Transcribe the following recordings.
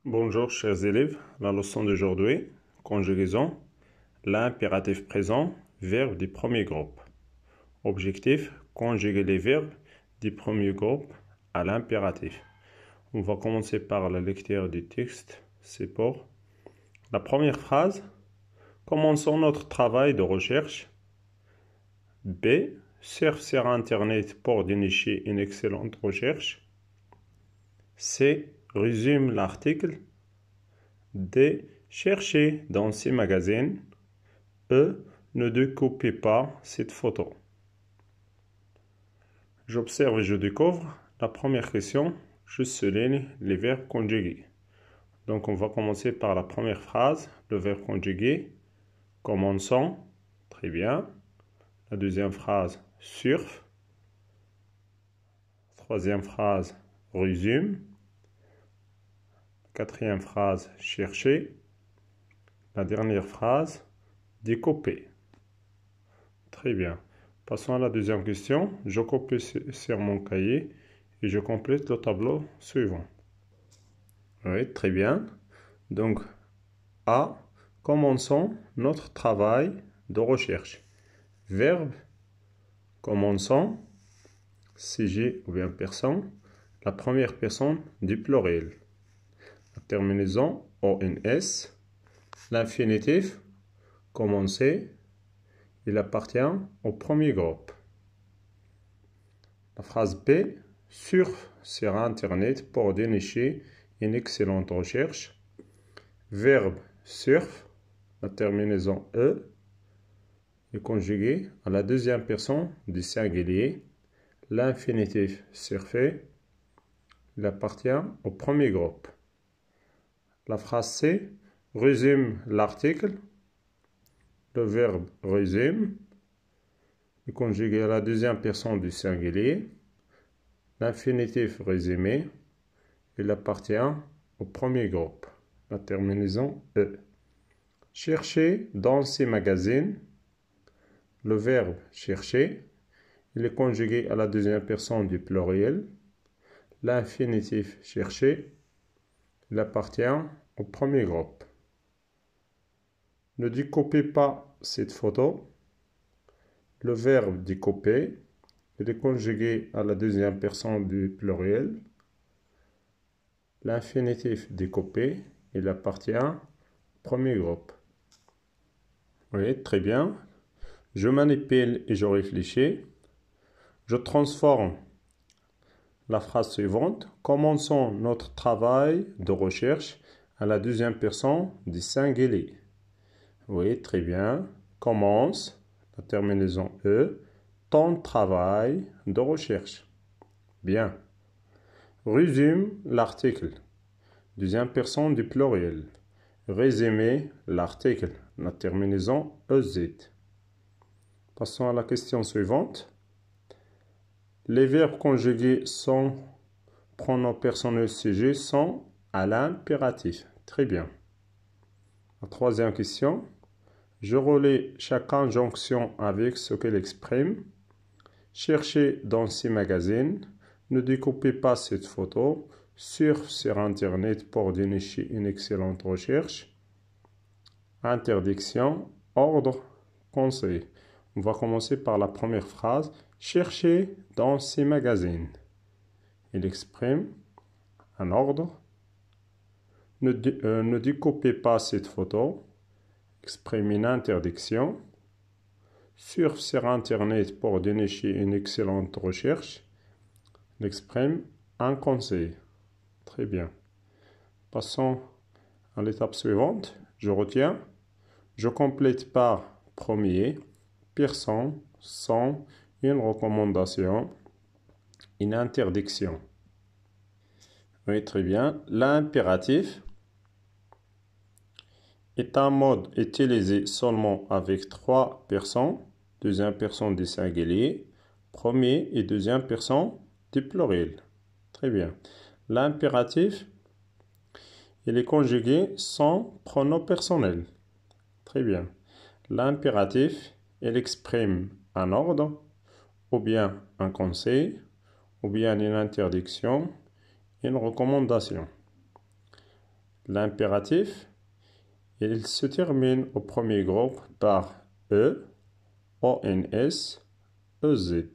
Bonjour chers élèves, la leçon d'aujourd'hui, conjugaison, l'impératif présent, verbe du premier groupe. Objectif, conjuguer les verbes du premier groupe à l'impératif. On va commencer par la lecture du texte, c'est pour la première phrase. Commençons notre travail de recherche. B. Surfe sur Internet pour dénicher une excellente recherche. C. Résume l'article. D. Cherchez dans ces magazines. E. Ne découpez pas cette photo. J'observe et je découvre. La première question, je souligne les verbes conjugués. Donc on va commencer par la première phrase, le verbe conjugué. Commençons. Très bien. La deuxième phrase, surfe. Troisième phrase, résume. Quatrième phrase, chercher. La dernière phrase, découper. Très bien. Passons à la deuxième question. Je copie sur mon cahier et je complète le tableau suivant. Oui, très bien. Donc, A. Commençons notre travail de recherche. Verbe, commençons. Sujet ou bien personne. La première personne du pluriel. La terminaison ONS. L'infinitif, commencer. Il appartient au premier groupe. La phrase B. Surfe sur Internet pour dénicher une excellente recherche. Verbe surfe. La terminaison E est conjuguée à la deuxième personne du singulier. L'infinitif surfer. Il appartient au premier groupe. La phrase C. Résume l'article. Le verbe résume est conjugué à la deuxième personne du singulier. L'infinitif résumé, il appartient au premier groupe. La terminaison E. Chercher dans ces magazines. Le verbe chercher, il est conjugué à la deuxième personne du pluriel. L'infinitif chercher, il appartient au premier groupe. Ne découpez pas cette photo. Le verbe découper, il est conjugué à la deuxième personne du pluriel. L'infinitif découper, il appartient au premier groupe. Oui, très bien. Je manipule et je réfléchis. Je transforme la phrase suivante. Commençons notre travail de recherche à la deuxième personne du singulier. Oui, très bien. Commence, la terminaison E, ton travail de recherche. Bien. Résume l'article. Deuxième personne du pluriel. Résumer l'article. La terminaison EZ. Passons à la question suivante. Les verbes conjugués sans pronom personnel sujet sont à l'impératif. Très bien. La troisième question. Je relie chaque injonction avec ce qu'elle exprime. Cherchez dans ces magazines. Ne découpez pas cette photo. Surfe sur Internet pour dénicher une excellente recherche. Interdiction, ordre, conseil. On va commencer par la première phrase. Cherchez dans ces magazines. Il exprime un ordre. Ne découpez pas cette photo. Exprime une interdiction. Surfe sur Internet pour dénicher une excellente recherche. Il exprime un conseil. Très bien. Passons à l'étape suivante. Je retiens. Je complète par premier, personne, sans, une recommandation, une interdiction. Oui, très bien. L'impératif est un mode utilisé seulement avec trois personnes, deuxième personne du singulier, premier et deuxième personne du pluriel. Très bien. L'impératif, il est conjugué sans pronom personnel. Très bien. L'impératif, il exprime un ordre, ou bien un conseil, ou bien une interdiction, une recommandation. l'impératif, il se termine au premier groupe par E, ONS, EZ.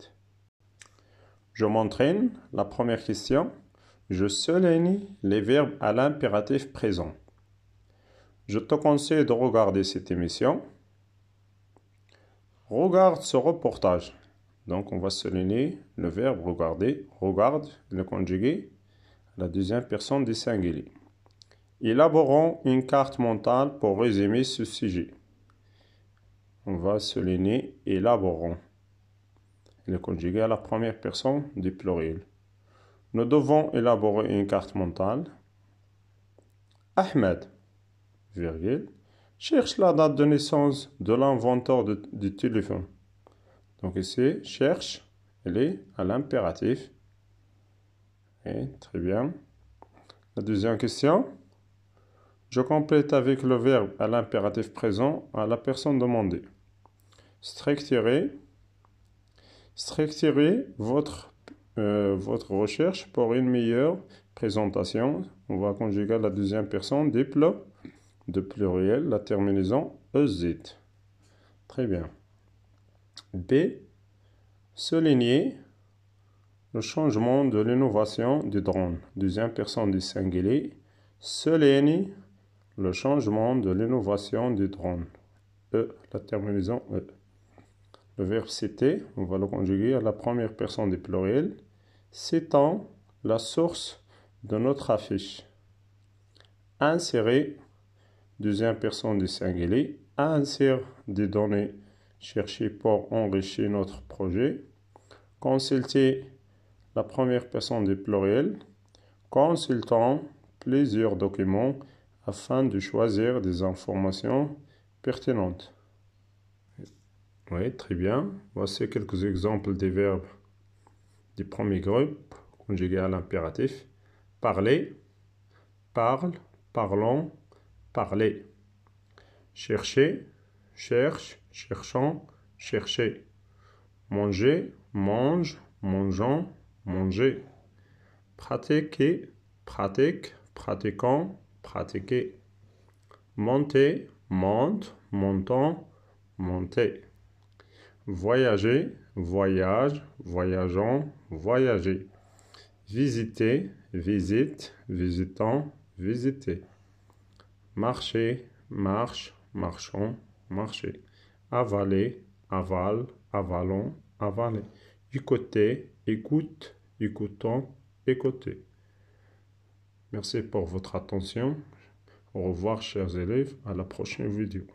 Je m'entraîne. La première question. Je souligne les verbes à l'impératif présent. Je te conseille de regarder cette émission. Regarde ce reportage. Donc, on va souligner le verbe regarder. Regarde, le conjugué, la deuxième personne du singulier. Élaborons une carte mentale pour résumer ce sujet. On va souligner élaborons. Le conjugué à la première personne du pluriel. Nous devons élaborer une carte mentale. Ahmed, virgule, cherche la date de naissance de l'inventeur du téléphone. Donc ici, cherche, elle est à l'impératif. Très bien. La deuxième question. Je complète avec le verbe à l'impératif présent à la personne demandée. Structurez votre recherche pour une meilleure présentation. On va conjuguer la deuxième personne de pluriel, la terminaison EZ. Très bien. B. Souligner le changement de l'innovation du drone. Deuxième personne du singulier. Souligner le changement de l'innovation du drone. E, la terminaison E. Le verbe citer, on va le conjuguer à la première personne du pluriel. Citant la source de notre affiche. Insérer, deuxième personne du singulier. Insérer des données cherchées pour enrichir notre projet. Consulter, la première personne du pluriel. Consultant plusieurs documents afin de choisir des informations pertinentes. Oui, très bien. Voici quelques exemples des verbes du premier groupe conjugués à l'impératif. Parler, parle, parlons, parler. Chercher, cherche, cherchons, chercher. Manger, mange, mangeons, manger. Pratiquer, pratique, pratiquons, pratiquer. Monter, monte, montons, monter. Voyager, voyage, voyageons, voyager. Visiter, visite, visitons, visiter. Marcher, marche, marchons, marcher. Avaler, avale, avalons, avaler. Écouter, écoute, écoutons, écouter. Merci pour votre attention. Au revoir, chers élèves. À la prochaine vidéo.